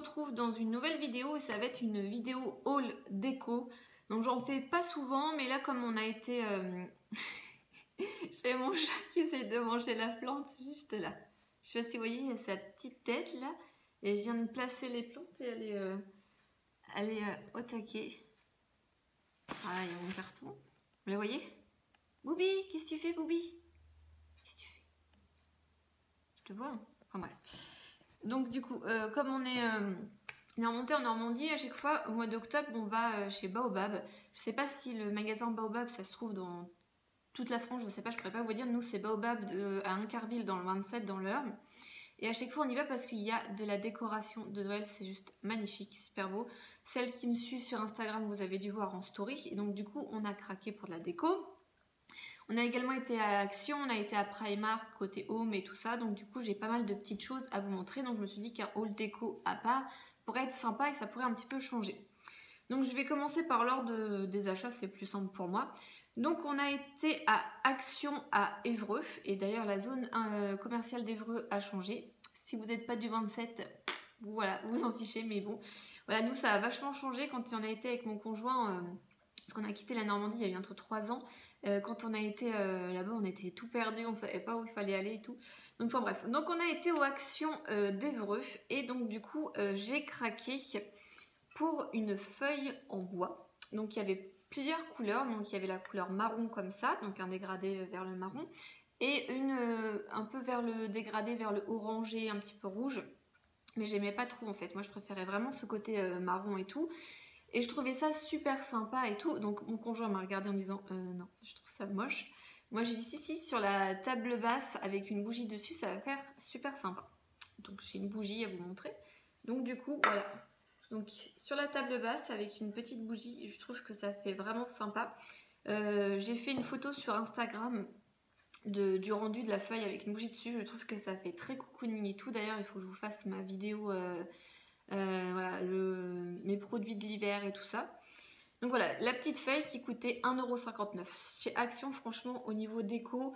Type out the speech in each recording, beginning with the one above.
retrouve dans une nouvelle vidéo et ça va être une vidéo haul déco. Donc j'en fais pas souvent, mais là comme on a été... J'ai mon chat qui essaie de manger la plante juste là. Je sais pas si vous voyez, il y a sa petite tête là. Et je viens de placer les plantes et elle est au taquet. Voilà, il y a mon carton. Vous la voyez? Boubi, qu'est-ce que tu fais, Boubi? Qu'est-ce que tu fais? Je te vois, hein. Enfin bref. Donc du coup, comme on est remonté en Normandie, à chaque fois, au mois d'octobre, on va chez Baobab. Je sais pas si le magasin Baobab, ça se trouve dans toute la France, je sais pas, je pourrais pas vous dire. Nous, c'est Baobab à Incarville, dans le 27, dans l'Eure. Et à chaque fois, on y va parce qu'il y a de la décoration de Noël. C'est juste magnifique, super beau. Celle qui me suit sur Instagram, vous avez dû voir en story. Et donc, du coup, on a craqué pour de la déco. On a également été à Action, on a été à Primark, côté Home et tout ça. Donc, du coup, j'ai pas mal de petites choses à vous montrer. Donc, je me suis dit qu'un haul déco à part pourrait être sympa et ça pourrait un petit peu changer. Donc, je vais commencer par l'ordre des achats, c'est plus simple pour moi. Donc on a été à Action à Évreux et d'ailleurs la zone commerciale d'Évreux a changé. Si vous n'êtes pas du 27, voilà, vous en fichez, mais bon. Voilà, nous ça a vachement changé quand on a été avec mon conjoint, parce qu'on a quitté la Normandie il y a bientôt 3 ans. Quand on a été là-bas, on était tout perdu, on savait pas où il fallait aller et tout. Donc enfin bref, donc on a été aux Actions d'Évreux et donc du coup j'ai craqué pour une feuille en bois. Donc il y avait plusieurs couleurs, donc il y avait la couleur marron comme ça, donc un dégradé vers le marron, et un peu vers le dégradé vers le orangé, un petit peu rouge, mais j'aimais pas trop en fait, moi je préférais vraiment ce côté marron et tout, et je trouvais ça super sympa et tout, donc mon conjoint m'a regardé en me disant non, je trouve ça moche. Moi j'ai dit si, sur la table basse avec une bougie dessus, ça va faire super sympa. Donc j'ai une bougie à vous montrer, donc du coup voilà. Donc sur la table basse avec une petite bougie, je trouve que ça fait vraiment sympa. J'ai fait une photo sur Instagram du rendu de la feuille avec une bougie dessus. Je trouve que ça fait très cocooning et tout. D'ailleurs, il faut que je vous fasse ma vidéo, voilà, mes produits de l'hiver et tout ça. Donc voilà, la petite feuille qui coûtait 1,59 €. Chez Action, franchement, au niveau déco,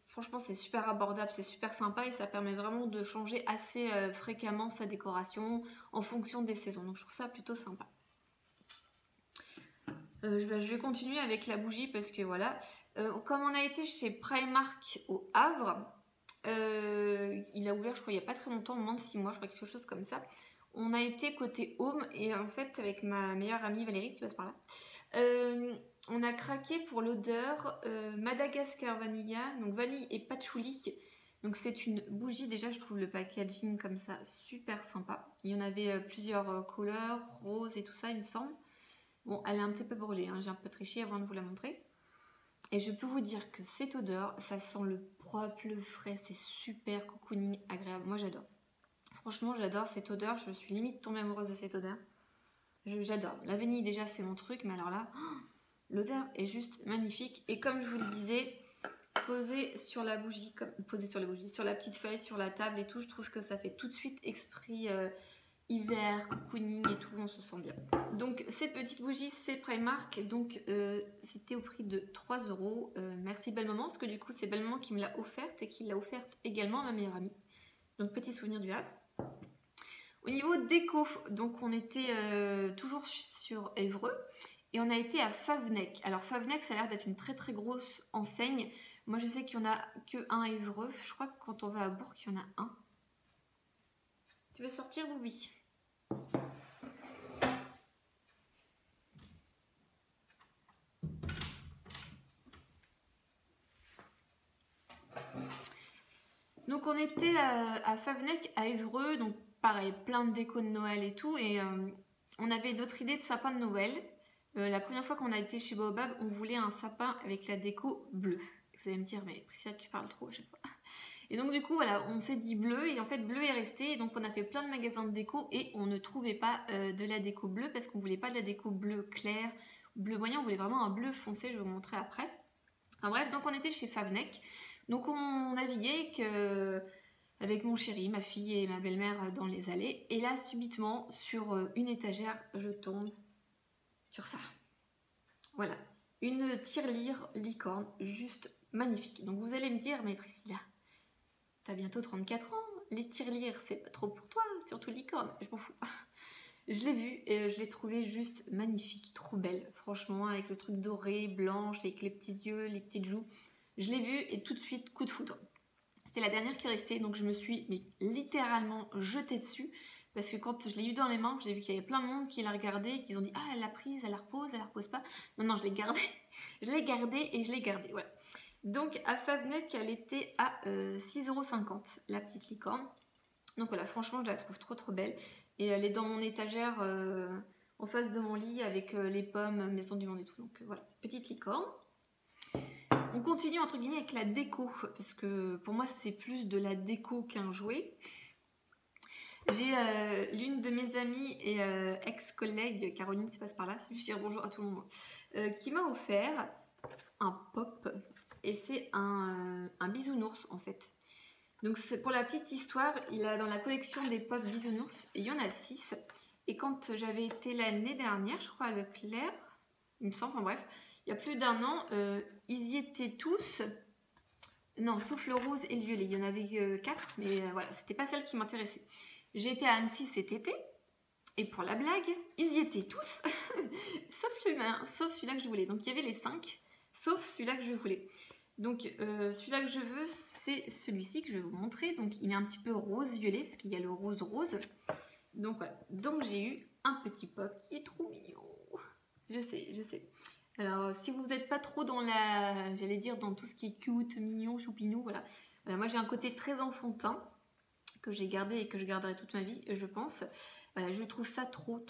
franchement, c'est super abordable, c'est super sympa et ça permet vraiment de changer assez fréquemment sa décoration en fonction des saisons. Donc je trouve ça plutôt sympa. Je vais continuer avec la bougie parce que voilà, comme on a été chez Primark au Havre, il a ouvert je crois il n'y a pas très longtemps, moins de 6 mois, je crois quelque chose comme ça. On a été côté Home et en fait avec ma meilleure amie Valérie qui passe par là, on a craqué pour l'odeur Madagascar Vanilla, donc vanille et patchouli. Donc c'est une bougie, déjà je trouve le packaging comme ça super sympa. Il y en avait plusieurs couleurs, rose et tout ça il me semble. Bon, elle est un petit peu brûlée, hein. J'ai un peu triché avant de vous la montrer. Et je peux vous dire que cette odeur, ça sent le propre, le frais, c'est super cocooning, agréable. Moi j'adore. Franchement j'adore cette odeur, je suis limite tombée amoureuse de cette odeur. J'adore. La vanille déjà c'est mon truc, mais alors là, l'odeur est juste magnifique. Et comme je vous le disais, posée sur la bougie, sur la petite feuille, sur la table et tout, je trouve que ça fait tout de suite esprit hiver, cocooning et tout, on se sent bien. Donc cette petite bougie c'est Primark, donc c'était au prix de 3 €. Merci Belle Maman, parce que du coup c'est Belle Maman qui me l'a offerte et qui l'a offerte également à ma meilleure amie. Donc petit souvenir du Havre. Au niveau déco, donc on était toujours sur Évreux et on a été à Favnec. Alors Favnec ça a l'air d'être une très très grosse enseigne. Moi je sais qu'il n'y en a que un à Évreux, je crois que quand on va à Bourg il y en a un. Tu veux sortir Boubi? Donc on était à Favnec, à Évreux, donc pareil, plein de déco de Noël et tout, et on avait d'autres idées de sapin de Noël. La première fois qu'on a été chez Baobab, on voulait un sapin avec la déco bleue. Vous allez me dire, mais Priscilla, tu parles trop à chaque fois. Et donc du coup, voilà, on s'est dit bleu, et en fait bleu est resté, et donc on a fait plein de magasins de déco, et on ne trouvait pas de la déco bleue, parce qu'on voulait pas de la déco bleu clair, bleu moyen, on voulait vraiment un bleu foncé, je vais vous montrer après. Enfin bref, donc on était chez Favnec. Donc on naviguait avec mon chéri, ma fille et ma belle-mère dans les allées. Et là, subitement, sur une étagère, je tombe sur ça. Voilà, une tirelire licorne, juste magnifique. Donc vous allez me dire, mais Priscilla, t'as bientôt 34 ans, les tirelires, c'est pas trop pour toi, surtout licorne, je m'en fous. Je l'ai vu et je l'ai trouvé juste magnifique, trop belle, franchement, avec le truc doré, blanche, avec les petits yeux, les petites joues. Je l'ai vue et tout de suite, coup de foudre. C'était la dernière qui restait, donc je me suis littéralement jetée dessus. Parce que quand je l'ai eu dans les mains, j'ai vu qu'il y avait plein de monde qui l'a regardé et qui ont dit « Ah, elle l'a prise, elle la repose pas. » Non, non, je l'ai gardée. Je l'ai gardée et je l'ai gardée, voilà. Donc à Favnec, elle était à 6,50 € la petite licorne. Donc voilà, franchement, je la trouve trop belle. Et elle est dans mon étagère en face de mon lit avec les pommes, Maison du Monde et tout. Donc voilà, petite licorne. On continue entre guillemets avec la déco, parce que pour moi c'est plus de la déco qu'un jouet. J'ai l'une de mes amies et ex-collègues, Caroline qui passe par là, je dire bonjour à tout le monde, qui m'a offert un pop, et c'est un bisounours en fait. Donc pour la petite histoire, il a dans la collection des pop bisounours, et il y en a 6. Et quand j'avais été l'année dernière, je crois à Leclerc, il me semble, enfin bref, il y a plus d'un an, ils y étaient tous. Non, sauf le rose et le violet. Il y en avait 4, mais voilà, c'était pas celle qui m'intéressait. J'ai été à Annecy cet été, et pour la blague, ils y étaient tous, sauf celui-là que je voulais. Donc il y avait les 5, sauf celui-là que je voulais. Donc celui-là que je veux, c'est celui-ci que je vais vous montrer. Donc il est un petit peu rose-violet, parce qu'il y a le rose-rose. Donc voilà, donc j'ai eu un petit pop qui est trop mignon. Je sais. Alors si vous n'êtes pas trop dans j'allais dire dans tout ce qui est cute, mignon, choupinou, voilà. Moi j'ai un côté très enfantin que j'ai gardé et que je garderai toute ma vie, je pense. Voilà, je trouve ça trop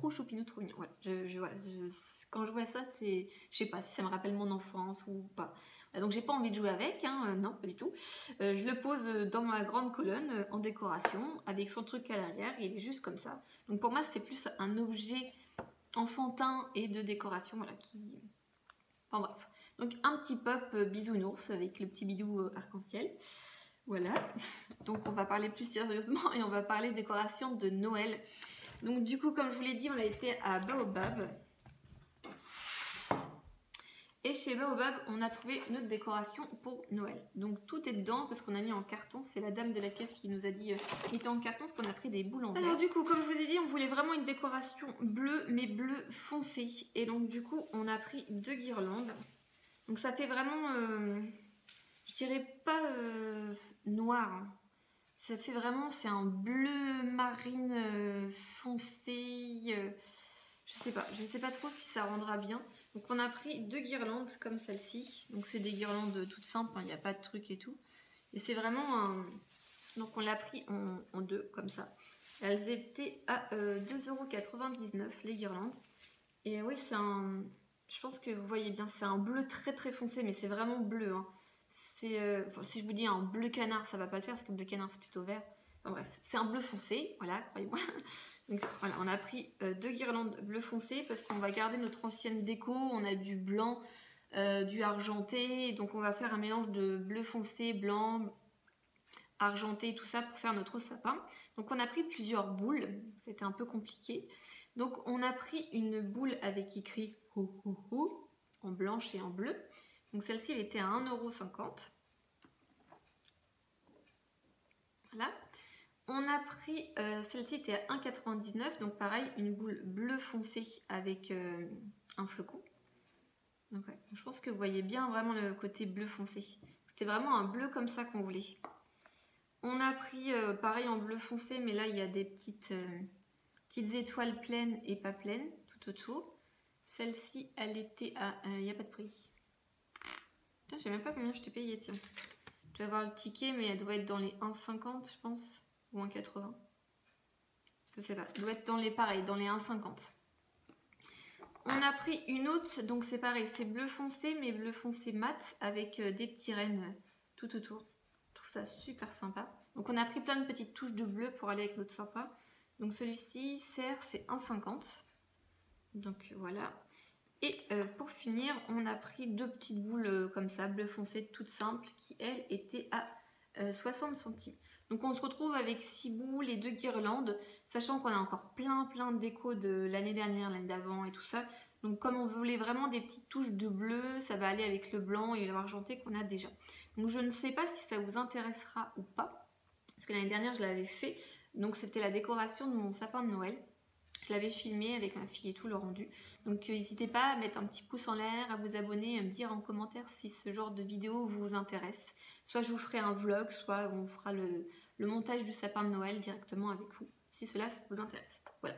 choupinou, trop mignon. Voilà, quand je vois ça, je sais pas si ça me rappelle mon enfance ou pas. Voilà, donc j'ai pas envie de jouer avec, hein, non, pas du tout. Je le pose dans ma grande colonne en décoration avec son truc à l'arrière, il est juste comme ça. Donc pour moi, c'est plus un objet enfantin et de décoration, voilà, enfin bref. Donc un petit pop bisounours avec le petit bidou arc-en-ciel. Voilà. Donc on va parler plus sérieusement et on va parler décoration de Noël. Donc du coup, comme je vous l'ai dit, on a été à Baobab. Et chez Baobab, on a trouvé notre décoration pour Noël. Donc tout est dedans parce qu'on a mis en carton. C'est la dame de la caisse qui nous a dit mettez en carton parce qu'on a pris des boules en verre. Alors du coup, comme je vous ai dit, on voulait vraiment une décoration bleue, mais bleu foncé. Et donc du coup, on a pris 2 guirlandes. Donc ça fait vraiment, je dirais pas noir. Hein. Ça fait vraiment, c'est un bleu marine foncé. Je sais pas trop si ça rendra bien. Donc on a pris 2 guirlandes comme celle-ci. Donc c'est des guirlandes toutes simples, il n'y a pas de truc et tout. Et c'est vraiment un... Donc on l'a pris en 2 comme ça. Elles étaient à 2,99 € les guirlandes. Et oui, c'est un... Je pense que vous voyez bien, c'est un bleu très foncé, mais c'est vraiment bleu. Hein. Enfin, si je vous dis un bleu canard, ça va pas le faire, parce que le bleu canard c'est plutôt vert. Enfin bref, c'est un bleu foncé, voilà, croyez-moi. Donc voilà, on a pris 2 guirlandes bleu foncé parce qu'on va garder notre ancienne déco. On a du blanc, du argenté. Donc on va faire un mélange de bleu foncé, blanc, argenté, tout ça pour faire notre sapin. Donc on a pris plusieurs boules. C'était un peu compliqué. Donc on a pris une boule avec écrit ho ho ho en blanche et en bleu. Donc celle-ci elle était à 1,50 €. Voilà. On a pris, celle-ci était à 1,99 €, donc pareil, une boule bleu foncé avec un flocon. Donc ouais, je pense que vous voyez bien vraiment le côté bleu foncé. C'était vraiment un bleu comme ça qu'on voulait. On a pris pareil en bleu foncé, mais là il y a des petites étoiles pleines et pas pleines tout autour. Celle-ci, elle était à... Il n'y a pas de prix. Putain, je sais même pas combien je t'ai payé, tiens. Je vais avoir le ticket, mais elle doit être dans les 1,50 je pense. Ou 1,80. Je sais pas. Elle doit être dans les pareils, dans les 1,50. On a pris une autre, donc c'est pareil, c'est bleu foncé, mais bleu foncé mat avec des petits rennes tout autour. Je trouve ça super sympa. Donc on a pris plein de petites touches de bleu pour aller avec notre sympa. Donc celui-ci, serre, c'est 1,50. Donc voilà. Et pour finir, on a pris 2 petites boules comme ça, bleu foncé, toutes simples, qui elles étaient à 60 centimes. Donc on se retrouve avec 6 boules et 2 guirlandes, sachant qu'on a encore plein de déco de l'année dernière, l'année d'avant et tout ça. Donc comme on voulait vraiment des petites touches de bleu, ça va aller avec le blanc et l'argenté qu'on a déjà. Donc je ne sais pas si ça vous intéressera ou pas, parce que l'année dernière je l'avais fait, donc c'était la décoration de mon sapin de Noël. Je l'avais filmé avec ma fille et tout, le rendu. Donc n'hésitez pas à mettre un petit pouce en l'air, à vous abonner, à me dire en commentaire si ce genre de vidéo vous intéresse. Soit je vous ferai un vlog, soit on fera le montage du sapin de Noël directement avec vous, si cela vous intéresse. Voilà.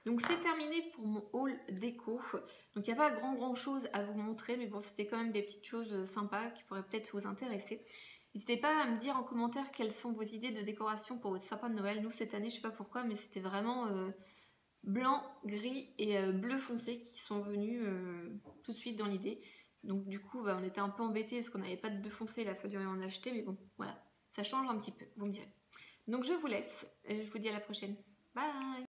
Donc c'est terminé pour mon haul déco. Donc il n'y a pas grand chose à vous montrer, mais bon, c'était quand même des petites choses sympas qui pourraient peut-être vous intéresser. N'hésitez pas à me dire en commentaire quelles sont vos idées de décoration pour votre sapin de Noël. Nous cette année, je sais pas pourquoi, mais c'était vraiment blanc, gris et bleu foncé qui sont venus tout de suite dans l'idée. Donc du coup, on était un peu embêtés parce qu'on n'avait pas de bleu foncé, il a fallu en acheter, mais bon, voilà, ça change un petit peu, vous me direz. Donc je vous laisse, et je vous dis à la prochaine. Bye!